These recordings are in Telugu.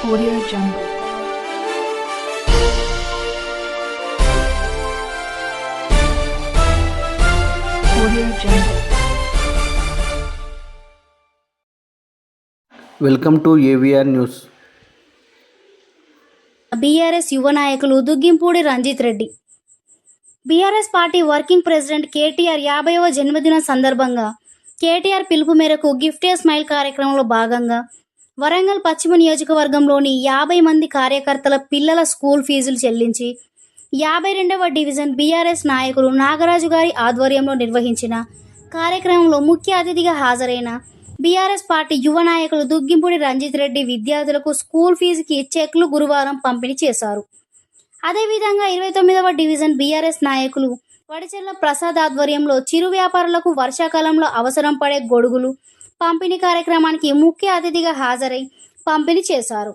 Audio Jungle. Audio Jungle. Welcome to AVR news. BRS యువ నాయకులు Duggimpudi Ranjith Reddy. BRS party working president KTR 50వ జన్మదిన సందర్భంగా కేటీఆర్ పిలుపు మేరకు గిఫ్ట్ ఏ స్మైల్ కార్యక్రమంలో భాగంగా వరంగల్ పశ్చిమ నియోజకవర్గంలోని 50 మంది కార్యకర్తల పిల్లల స్కూల్ ఫీజులు చెల్లించి 52వ డివిజన్ బీఆర్ఎస్ నాయకులు నాగరాజు గారి ఆధ్వర్యంలో నిర్వహించిన కార్యక్రమంలో ముఖ్య అతిథిగా హాజరైన బీఆర్ఎస్ పార్టీ యువ నాయకులు దుగ్గింపూడి రంజిత్ రెడ్డి విద్యార్థులకు స్కూల్ ఫీజుకి చెక్లు గురువారం పంపిణీ చేశారు. అదేవిధంగా 29వ డివిజన్ బీఆర్ఎస్ నాయకులు వడిచెర్ల ప్రసాద్ ఆధ్వర్యంలో చిరు వ్యాపారులకు వర్షాకాలంలో అవసరం పడే గొడుగులు పంపిణీ కార్యక్రమానికి ముఖ్య అతిథిగా హాజరై పంపిణీ చేశారు.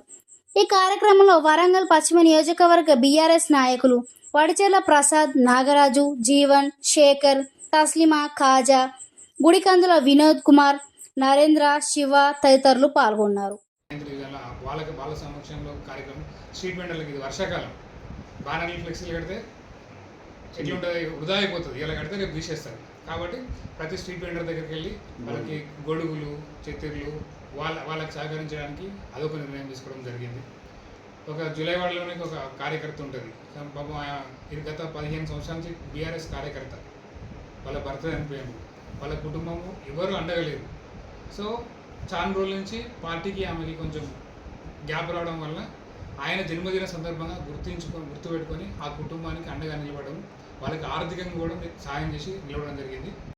ఈ కార్యక్రమంలో వరంగల్ పశ్చిమ నియోజకవర్గ బీఆర్ఎస్ నాయకులు వడిచెర్ల ప్రసాద్, నాగరాజు, జీవన్, శేఖర్, తస్లిమా, ఖాజా, గుడికందుల వినోద్ కుమార్, నరేంద్ర, శివ తదితరులు పాల్గొన్నారు. వాళ్ళ సమక్షంలో కార్యక్రమం స్ట్రీట్ వెండర్లకి ఇది వర్షాకాలం బ్యానర్లు ఫ్లెక్సీలు కడితే ఎట్లుంటుంది, వృధా అయిపోతుంది. ఇలా కడితే రేపు తీసేస్తారు. కాబట్టి ప్రతి స్ట్రీట్ వెండర్ దగ్గరికి వెళ్ళి వాళ్ళకి గొడుగులు, చెత్తిర్లు వాళ్ళకి సహకరించడానికి అదొక నిర్ణయం తీసుకోవడం జరిగింది. ఒక జూలై వాడలోనే ఒక కార్యకర్త ఉంటుంది. పాపం ఇది గత 15 సంవత్సరాల నుంచి బీఆర్ఎస్ కార్యకర్త. వాళ్ళ భర్త చనిపోయారు, వాళ్ళ కుటుంబము ఎవరు అండగలేరు. సో చాలా రోజుల నుంచి పార్టీకి ఆమెకి కొంచెం గ్యాప్ రావడం వల్ల ఆయన జన్మదిన సందర్భంగా గుర్తుపెట్టుకొని ఆ కుటుంబానికి అండగా నిలబడడం, వాళ్ళకి ఆర్థికంగా కూడా సాయం చేసి నిలవడం జరిగింది.